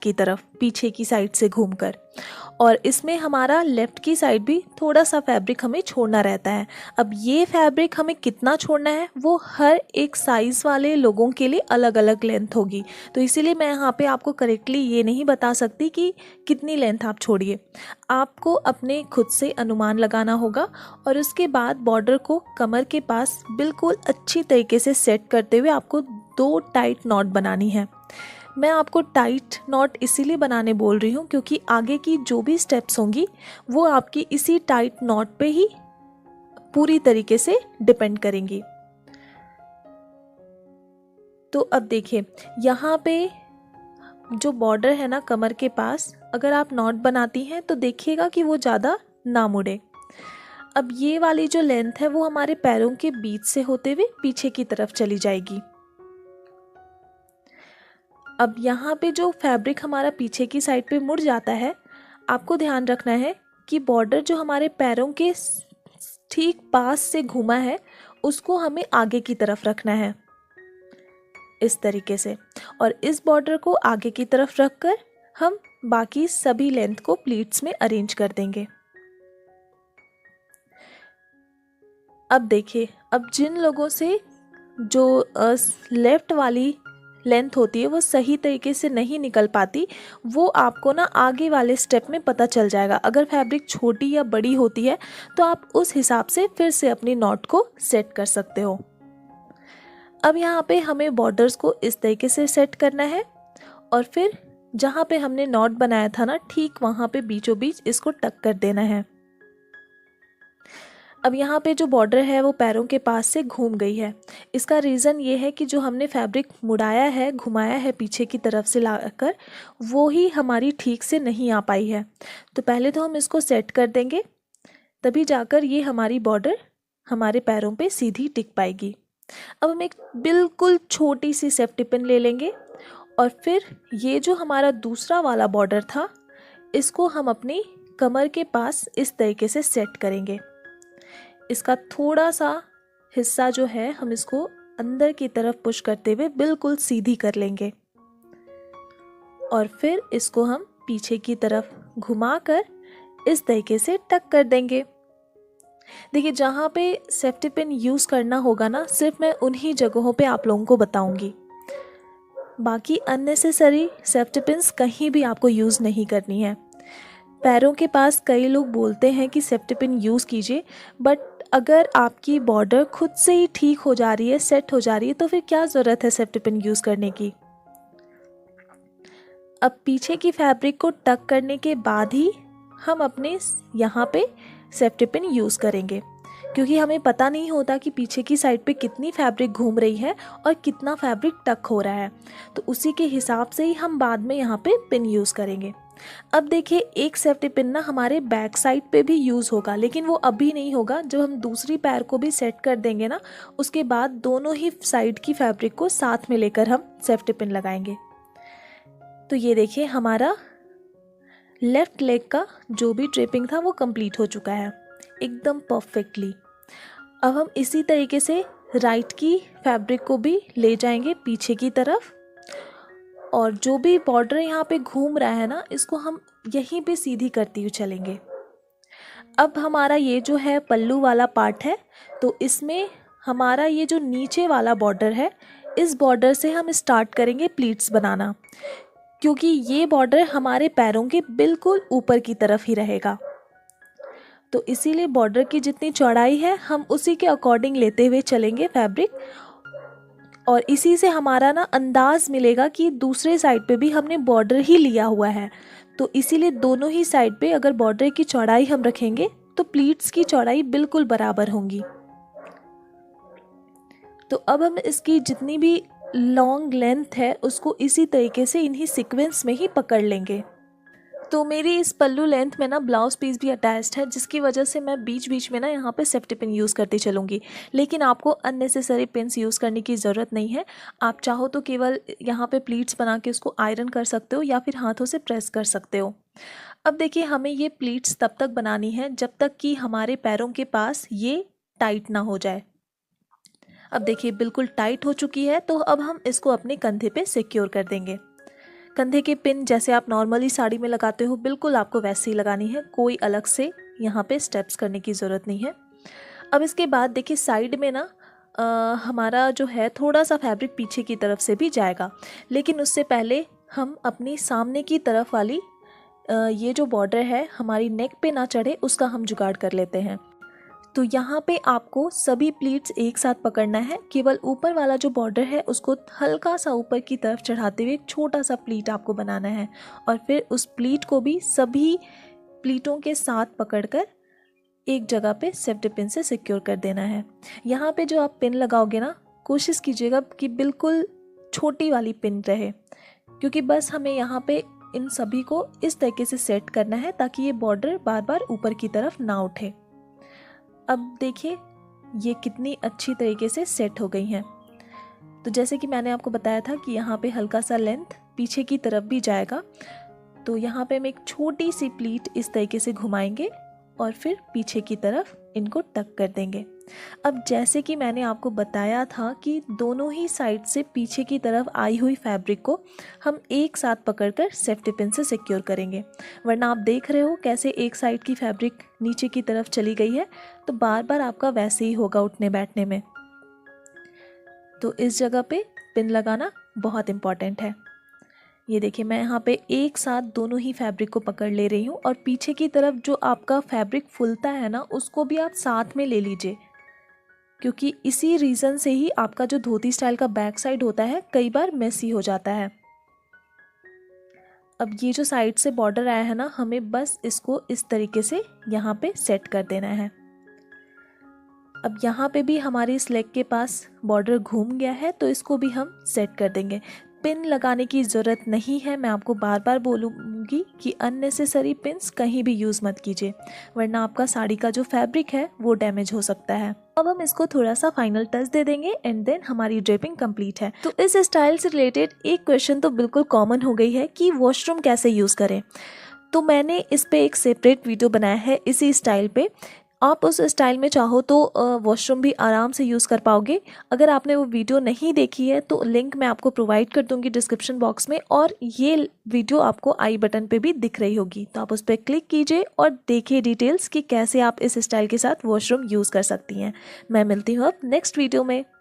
की तरफ पीछे की साइड से घूमकर। और इसमें हमारा लेफ्ट की साइड भी थोड़ा सा फैब्रिक हमें छोड़ना रहता है। अब ये फैब्रिक हमें कितना छोड़ना है वो हर एक साइज़ वाले लोगों के लिए अलग अलग लेंथ होगी, तो इसीलिए मैं यहाँ पे आपको करेक्टली ये नहीं बता सकती कि कितनी लेंथ आप छोड़िए। आपको अपने खुद से अनुमान लगाना होगा और उसके बाद बॉर्डर को कमर के पास बिल्कुल अच्छी तरीके से सेट करते हुए आपको 2 टाइट नॉट बनानी है। मैं आपको टाइट नॉट इसीलिए बनाने बोल रही हूँ क्योंकि आगे की जो भी स्टेप्स होंगी वो आपकी इसी टाइट नॉट पे ही पूरी तरीके से डिपेंड करेंगी। तो अब देखिए यहाँ पे जो बॉर्डर है ना कमर के पास, अगर आप नॉट बनाती हैं तो देखिएगा कि वो ज़्यादा ना मुड़े। अब ये वाली जो लेंथ है वो हमारे पैरों के बीच से होते हुए पीछे की तरफ चली जाएगी। अब यहाँ पे जो फैब्रिक हमारा पीछे की साइड पे मुड़ जाता है, आपको ध्यान रखना है कि बॉर्डर जो हमारे पैरों के ठीक पास से घूमा है उसको हमें आगे की तरफ रखना है इस तरीके से, और इस बॉर्डर को आगे की तरफ रखकर हम बाकी सभी लेंथ को प्लीट्स में अरेंज कर देंगे। अब देखिए, अब जिन लोगों से जो लेफ्ट वाली लेंथ होती है वो सही तरीके से नहीं निकल पाती, वो आपको ना आगे वाले स्टेप में पता चल जाएगा। अगर फैब्रिक छोटी या बड़ी होती है तो आप उस हिसाब से फिर से अपनी नॉट को सेट कर सकते हो। अब यहाँ पे हमें बॉर्डर्स को इस तरीके से सेट करना है और फिर जहाँ पे हमने नॉट बनाया था ना, ठीक वहाँ पे बीचों बीच इसको टक कर देना है। अब यहाँ पे जो बॉर्डर है वो पैरों के पास से घूम गई है। इसका रीज़न ये है कि जो हमने फैब्रिक मुड़ाया है, घुमाया है पीछे की तरफ से लाकर, वो ही हमारी ठीक से नहीं आ पाई है। तो पहले तो हम इसको सेट कर देंगे, तभी जाकर ये हमारी बॉर्डर हमारे पैरों पे सीधी टिक पाएगी। अब हम एक बिल्कुल छोटी सी सेफ्टी पिन ले लेंगे और फिर ये जो हमारा दूसरा वाला बॉर्डर था इसको हम अपनी कमर के पास इस तरीके से सेट करेंगे। इसका थोड़ा सा हिस्सा जो है हम इसको अंदर की तरफ पुश करते हुए बिल्कुल सीधी कर लेंगे और फिर इसको हम पीछे की तरफ घुमाकर इस तरीके से टक कर देंगे। देखिए, जहाँ पे सेफ्टी पिन यूज़ करना होगा ना, सिर्फ मैं उन्हीं जगहों पे आप लोगों को बताऊंगी। बाकी अननेसेसरी सेफ्टी पिन्स कहीं भी आपको यूज़ नहीं करनी है। पैरों के पास कई लोग बोलते हैं कि सेफ्टी पिन यूज़ कीजिए, बट अगर आपकी बॉर्डर खुद से ही ठीक हो जा रही है, सेट हो जा रही है, तो फिर क्या ज़रूरत है सेफ्टी पिन यूज़ करने की। अब पीछे की फैब्रिक को टक करने के बाद ही हम अपने यहाँ पे सेफ्टी पिन यूज़ करेंगे, क्योंकि हमें पता नहीं होता कि पीछे की साइड पे कितनी फैब्रिक घूम रही है और कितना फैब्रिक टक हो रहा है, तो उसी के हिसाब से ही हम बाद में यहाँ पे पिन यूज़ करेंगे। अब देखिए, एक सेफ्टी पिन ना हमारे बैक साइड पे भी यूज़ होगा, लेकिन वो अभी नहीं होगा। जब हम दूसरी पैर को भी सेट कर देंगे ना, उसके बाद दोनों ही साइड की फैब्रिक को साथ में लेकर हम सेफ्टी पिन लगाएंगे। तो ये देखिए, हमारा लेफ्ट लेग का जो भी ड्रेपिंग था वो कंप्लीट हो चुका है एकदम परफेक्टली। अब हम इसी तरीके से राइट की फैब्रिक को भी ले जाएंगे पीछे की तरफ, और जो भी बॉर्डर यहाँ पे घूम रहा है ना, इसको हम यहीं पे सीधी करती हुई चलेंगे। अब हमारा ये जो है पल्लू वाला पार्ट है, तो इसमें हमारा ये जो नीचे वाला बॉर्डर है, इस बॉर्डर से हम स्टार्ट करेंगे प्लीट्स बनाना, क्योंकि ये बॉर्डर हमारे पैरों के बिल्कुल ऊपर की तरफ ही रहेगा। तो इसीलिए बॉर्डर की जितनी चौड़ाई है हम उसी के अकॉर्डिंग लेते हुए चलेंगे फैब्रिक, और इसी से हमारा ना अंदाज मिलेगा कि दूसरे साइड पे भी हमने बॉर्डर ही लिया हुआ है। तो इसीलिए दोनों ही साइड पे अगर बॉर्डर की चौड़ाई हम रखेंगे तो प्लीट्स की चौड़ाई बिल्कुल बराबर होंगी। तो अब हम इसकी जितनी भी लॉन्ग लेंथ है उसको इसी तरीके से इन्हीं सीक्वेंस में ही पकड़ लेंगे। तो मेरी इस पल्लू लेंथ में ना ब्लाउज पीस भी अटैच्ड है, जिसकी वजह से मैं बीच बीच में ना यहाँ पे सेफ्टी पिन यूज़ करती चलूँगी, लेकिन आपको अननेसेसरी पिन्स यूज़ करने की ज़रूरत नहीं है। आप चाहो तो केवल यहाँ पे प्लीट्स बना के उसको आयरन कर सकते हो या फिर हाथों से प्रेस कर सकते हो। अब देखिए, हमें ये प्लीट्स तब तक बनानी है जब तक कि हमारे पैरों के पास ये टाइट ना हो जाए। अब देखिए, बिल्कुल टाइट हो चुकी है, तो अब हम इसको अपने कंधे पे सिक्योर कर देंगे। कंधे के पिन जैसे आप नॉर्मली साड़ी में लगाते हो बिल्कुल आपको वैसे ही लगानी है, कोई अलग से यहाँ पे स्टेप्स करने की ज़रूरत नहीं है। अब इसके बाद देखिए साइड में ना हमारा जो है थोड़ा सा फैब्रिक पीछे की तरफ से भी जाएगा, लेकिन उससे पहले हम अपनी सामने की तरफ वाली ये जो बॉर्डर है हमारी नेक पे ना चढ़े उसका हम जुगाड़ कर लेते हैं। तो यहाँ पे आपको सभी प्लीट्स एक साथ पकड़ना है, केवल ऊपर वाला जो बॉर्डर है उसको हल्का सा ऊपर की तरफ चढ़ाते हुए एक छोटा सा प्लीट आपको बनाना है और फिर उस प्लीट को भी सभी प्लीटों के साथ पकड़कर एक जगह पे सेफ्टी पिन से सिक्योर कर देना है। यहाँ पे जो आप पिन लगाओगे ना, कोशिश कीजिएगा कि बिल्कुल छोटी वाली पिन रहे, क्योंकि बस हमें यहाँ पे इन सभी को इस तरीके से सेट करना है ताकि ये बॉर्डर बार बार ऊपर की तरफ ना उठे। अब देखिए ये कितनी अच्छी तरीके से सेट हो गई हैं। तो जैसे कि मैंने आपको बताया था कि यहाँ पे हल्का सा लेंथ पीछे की तरफ भी जाएगा, तो यहाँ पे हम एक छोटी सी प्लीट इस तरीके से घुमाएंगे और फिर पीछे की तरफ इनको टक कर देंगे। अब जैसे कि मैंने आपको बताया था कि दोनों ही साइड से पीछे की तरफ आई हुई फैब्रिक को हम एक साथ पकड़कर सेफ्टी पिन से सिक्योर करेंगे, वरना आप देख रहे हो कैसे एक साइड की फैब्रिक नीचे की तरफ चली गई है, तो बार बार आपका वैसे ही होगा उठने बैठने में। तो इस जगह पे पिन लगाना बहुत इम्पॉर्टेंट है। ये देखिए मैं यहाँ पे एक साथ दोनों ही फैब्रिक को पकड़ ले रही हूँ और पीछे की तरफ जो आपका फैब्रिक फूलता है ना उसको भी आप साथ में ले लीजिए, क्योंकि इसी रीज़न से ही आपका जो धोती स्टाइल का बैक साइड होता है कई बार मेसी हो जाता है। अब ये जो साइड से बॉर्डर आया है ना, हमें बस इसको इस तरीके से यहाँ पे सेट कर देना है। अब यहाँ पे भी हमारी इस लेग के पास बॉर्डर घूम गया है, तो इसको भी हम सेट कर देंगे। पिन लगाने की ज़रूरत नहीं है, मैं आपको बार बार बोलूँगी कि अननेसेसरी पिन्स कहीं भी यूज़ मत कीजिए, वरना आपका साड़ी का जो फैब्रिक है वो डैमेज हो सकता है। अब हम इसको थोड़ा सा फाइनल टच दे देंगे एंड देन हमारी ड्रेपिंग कंप्लीट है। तो इस स्टाइल से रिलेटेड एक क्वेश्चन तो बिल्कुल कॉमन हो गई है कि वॉशरूम कैसे यूज़ करें। तो मैंने इस पे एक सेपरेट वीडियो बनाया है इसी स्टाइल पे। आप उस स्टाइल में चाहो तो वॉशरूम भी आराम से यूज़ कर पाओगे। अगर आपने वो वीडियो नहीं देखी है तो लिंक मैं आपको प्रोवाइड कर दूंगी डिस्क्रिप्शन बॉक्स में, और ये वीडियो आपको आई बटन पे भी दिख रही होगी, तो आप उस पर क्लिक कीजिए और देखिए डिटेल्स कि कैसे आप इस स्टाइल के साथ वॉशरूम यूज़ कर सकती हैं। मैं मिलती हूँ अब नेक्स्ट वीडियो में।